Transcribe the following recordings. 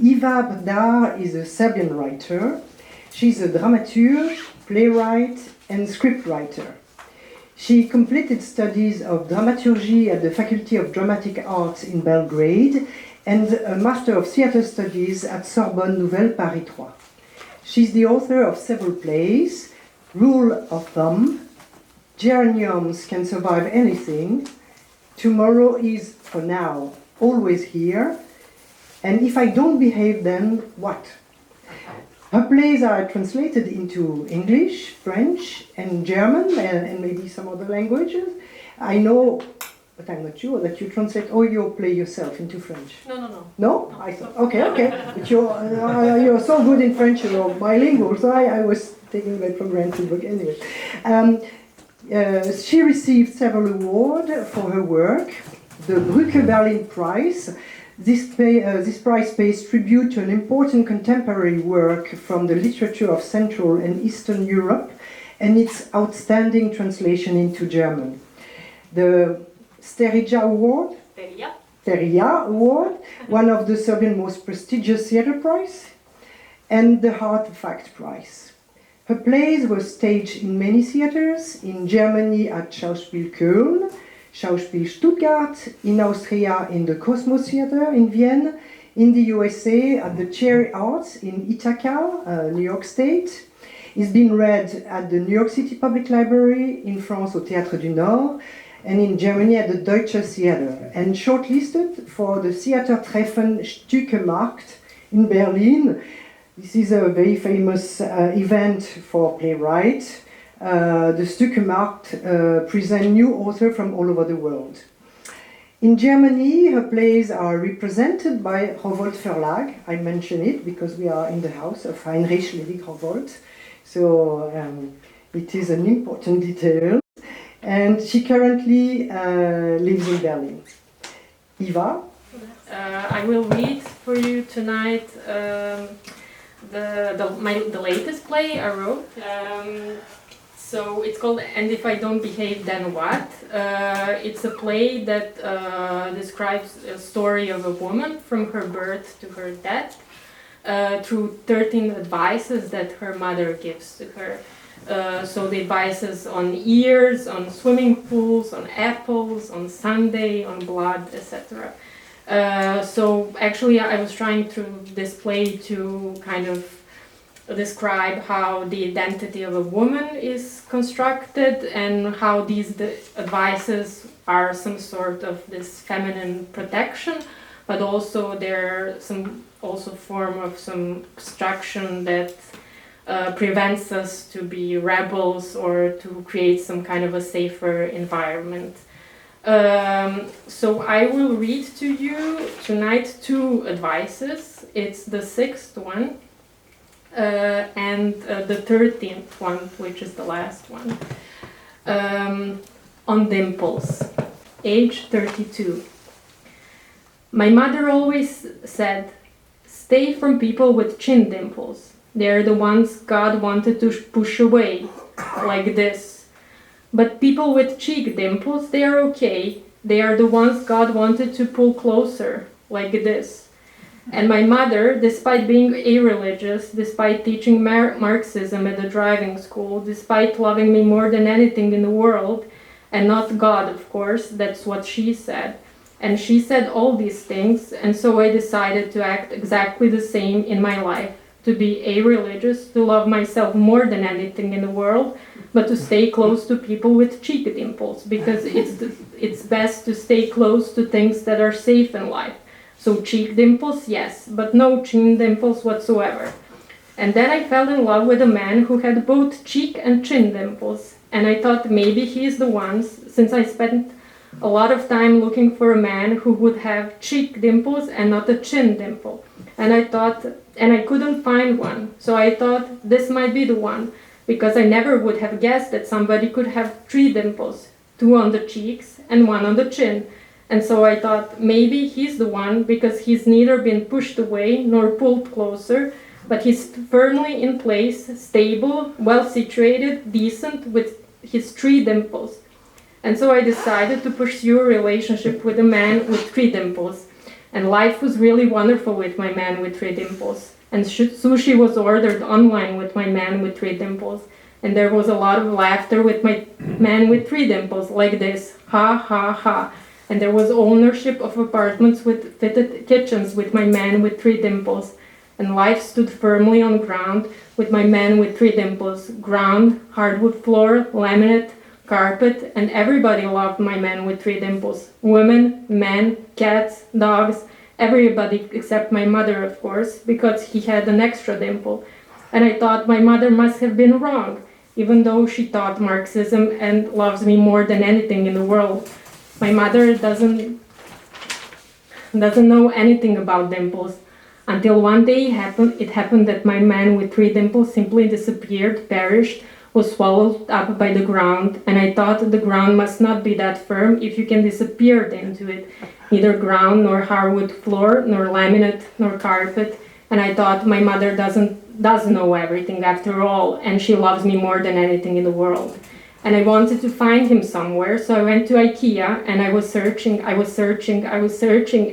Iva Bdrar is a Serbian writer. She's a dramaturge, playwright, and scriptwriter. She completed studies of dramaturgy at the Faculty of Dramatic Arts in Belgrade and a Master of Theatre Studies at Sorbonne Nouvelle Paris 3. She's the author of several plays, Rule of Thumb, Geraniums Can Survive Anything, Tomorrow is, for now, always here, and If I Don't Behave Then What? Her plays are translated into English, French, and German, and maybe some other languages. I know, but I'm not sure, that you translate all your play yourself into French. No. No? I thought, okay. But you're so good in French, you're bilingual, so I was taking that for granted, but anyway. She received several awards for her work. The Brücke Berlin Prize. This prize pays tribute to an important contemporary work from the literature of Central and Eastern Europe and its outstanding translation into German. The Sterija Award, one of the Serbian most prestigious theatre prizes, and the Artifact Prize. Her plays were staged in many theatres, in Germany at Schauspiel Köln, Schauspiel Stuttgart, in Austria in the Cosmos Theatre in Vienna, in the USA at the Cherry Arts in Ithaca, New York State. It's been read at the New York City Public Library, in France au Théâtre du Nord, and in Germany at the Deutsche Theater, and shortlisted for the Theater Treffen Stückemarkt in Berlin. This is a very famous event for Playwright. The Stückemarkt present new authors from all over the world. In Germany, her plays are represented by Rowohlt Verlag. I mention it because we are in the house of Heinrich Ludwig Rowohlt, so it is an important detail. And she currently lives in Berlin. Iva? I will read for you tonight the latest play I wrote. So it's called And If I Don't Behave Then What? It's a play that describes a story of a woman from her birth to her death through 13 advices that her mother gives to her. So the advices on ears, on swimming pools, on apples, on Sunday, on blood, etc. So actually I was trying through this play to kind of describe how the identity of a woman is constructed and how these advices are some sort of this feminine protection, but also they're some also form of some construction that prevents us to be rebels or to create some kind of a safer environment. So I will read to you tonight 2 advices. It's the 6th one and the 13th one, which is the last one. On dimples, age 32. My mother always said, stay from people with chin dimples. They're the ones God wanted to push away, like this. But people with cheek dimples, they are okay. They are the ones God wanted to pull closer, like this. And my mother, despite being irreligious, despite teaching Marxism at the driving school, despite loving me more than anything in the world, and not God, of course, that's what she said. And she said all these things, and so I decided to act exactly the same in my life. To be a-religious, to love myself more than anything in the world, but to stay close to people with cheek dimples, because it's best to stay close to things that are safe in life. So cheek dimples, yes, but no chin dimples whatsoever. And then I fell in love with a man who had both cheek and chin dimples, and I thought maybe he's the one, since I spent a lot of time looking for a man who would have cheek dimples and not a chin dimple. And I couldn't find one. So I thought this might be the one, because I never would have guessed that somebody could have 3 dimples, 2 on the cheeks and 1 on the chin. And so I thought maybe he's the one, because he's neither been pushed away nor pulled closer, but he's firmly in place, stable, well situated, decent, with his 3 dimples. And so I decided to pursue a relationship with a man with 3 dimples. And life was really wonderful with my man with 3 dimples. And sushi was ordered online with my man with 3 dimples. And there was a lot of laughter with my man with 3 dimples, like this, ha, ha, ha. And there was ownership of apartments with fitted kitchens with my man with 3 dimples. And life stood firmly on ground with my man with 3 dimples. Ground, hardwood floor, laminate, carpet, and everybody loved my man with 3 dimples. Women, men, cats, dogs, everybody except my mother, of course, because he had an extra dimple. And I thought my mother must have been wrong, even though she taught Marxism and loves me more than anything in the world. My mother doesn't know anything about dimples. Until one day it happened that my man with 3 dimples simply disappeared, perished, was swallowed up by the ground, and I thought the ground must not be that firm if you can disappear into it. Neither ground, nor hardwood floor, nor laminate, nor carpet. And I thought my mother does know everything after all, and she loves me more than anything in the world. And I wanted to find him somewhere, so I went to IKEA, and I was searching,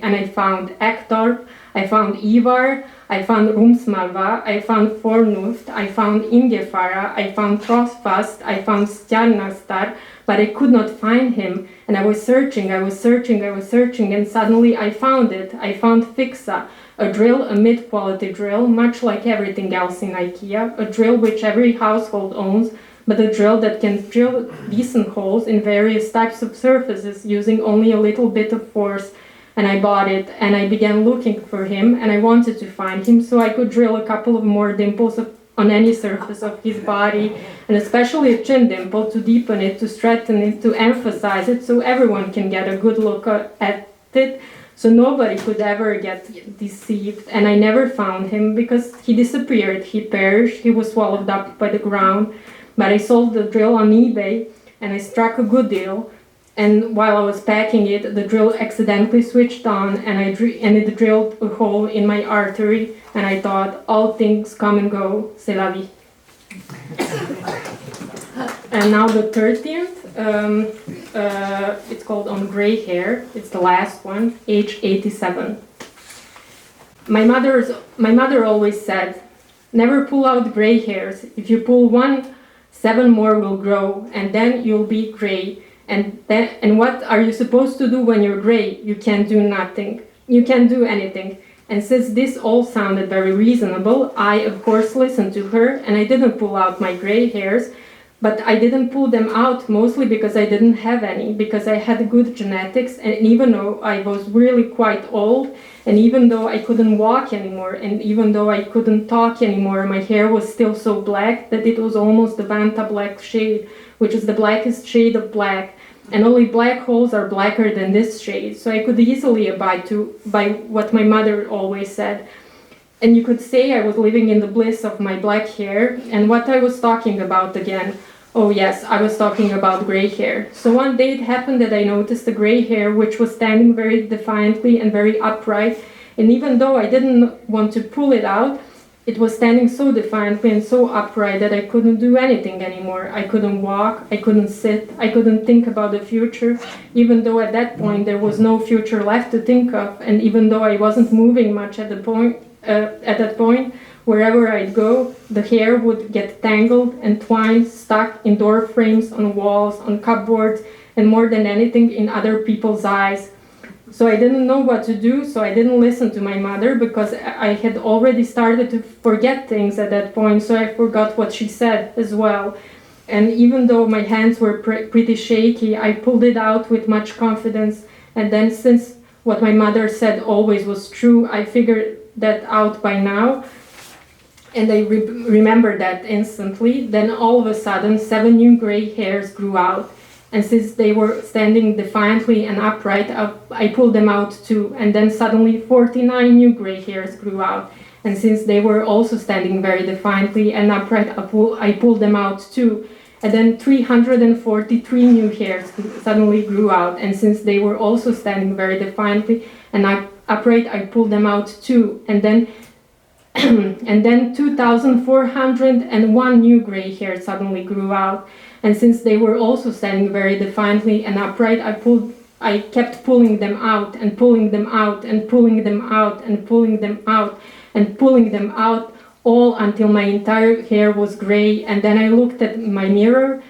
and I found Ektorp, I found Ivar, I found Rumsmalva, I found Fornuft, I found Ingefara, I found Trostfast, I found Stjarnastar, but I could not find him. And I was searching, and suddenly I found it. I found Fixa, a drill, a mid-quality drill, much like everything else in IKEA, a drill which every household owns, but a drill that can drill decent holes in various types of surfaces using only a little bit of force. And I bought it, and I began looking for him, and I wanted to find him so I could drill a couple of more dimples on any surface of his body, and especially a chin dimple to deepen it, to strengthen it, to emphasize it, so everyone can get a good look at it, so nobody could ever get deceived. And I never found him because he disappeared, he perished, he was swallowed up by the ground. But I sold the drill on eBay, and I struck a good deal. And while I was packing it, the drill accidentally switched on, and it drilled a hole in my artery. And I thought, all things come and go, c'est la vie. And now the 13th, it's called On Gray Hair. It's the last one, age 87. My mother always said, never pull out gray hairs. If you pull one, 7 more will grow, and then you'll be gray. And what are you supposed to do when you're gray? You can't do nothing. You can't do anything. And since this all sounded very reasonable, I of course listened to her, and I didn't pull out my gray hairs, but I didn't pull them out mostly because I didn't have any, because I had good genetics, and even though I was really quite old, and even though I couldn't walk anymore, and even though I couldn't talk anymore, my hair was still so black that it was almost the Vanta black shade, which is the blackest shade of black. And only black holes are blacker than this shade, so I could easily abide by what my mother always said. And you could say I was living in the bliss of my black hair, and what I was talking about again. Oh yes, I was talking about gray hair. So one day it happened that I noticed a gray hair which was standing very defiantly and very upright, and even though I didn't want to pull it out, it was standing so defiantly and so upright that I couldn't do anything anymore. I couldn't walk, I couldn't sit, I couldn't think about the future, even though at that point there was no future left to think of, and even though I wasn't moving much at that point, wherever I'd go, the hair would get tangled and twined, stuck in door frames, on walls, on cupboards, and more than anything in other people's eyes. So I didn't know what to do, so I didn't listen to my mother because I had already started to forget things at that point, so I forgot what she said as well. And even though my hands were pretty shaky, I pulled it out with much confidence. And then since what my mother said always was true, I figured that out by now. And I remember that instantly. Then all of a sudden, 7 new gray hairs grew out. And since they were standing defiantly and upright, I pulled them out too. And then suddenly 49 new gray hairs grew out. And since they were also standing very defiantly and upright, I pulled them out too. And then 343 new hairs suddenly grew out. And since they were also standing very defiantly and upright, I pulled them out too. And then 2,401 new gray hairs suddenly grew out. And since they were also standing very defiantly and upright, I pulled I kept pulling them out and pulling them out and pulling them out and pulling them out and pulling them out, all until my entire hair was gray. And then I looked at my mirror,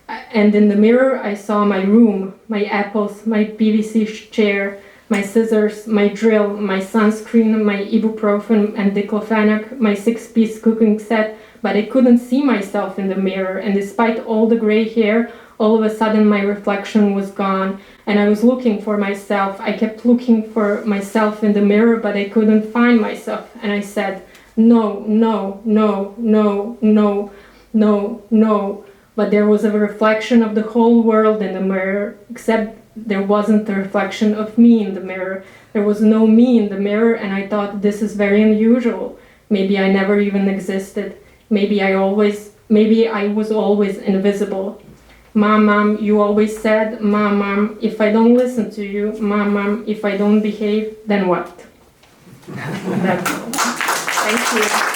and in the mirror I saw my room, my apples, my PVC chair, my scissors, my drill, my sunscreen, my ibuprofen and diclofenac, my 6-piece cooking set, but I couldn't see myself in the mirror. And despite all the gray hair, all of a sudden my reflection was gone, and I was looking for myself. I kept looking for myself in the mirror, but I couldn't find myself. And I said, no, no, no, no, no, no, no. But there was a reflection of the whole world in the mirror, except there wasn't a reflection of me in the mirror. There was no me in the mirror, and I thought, this is very unusual. Maybe I never even existed. Maybe I was always invisible. Mom, you always said, Mom, if I don't listen to you, Mom, if I don't behave, then what? That's all. Thank you.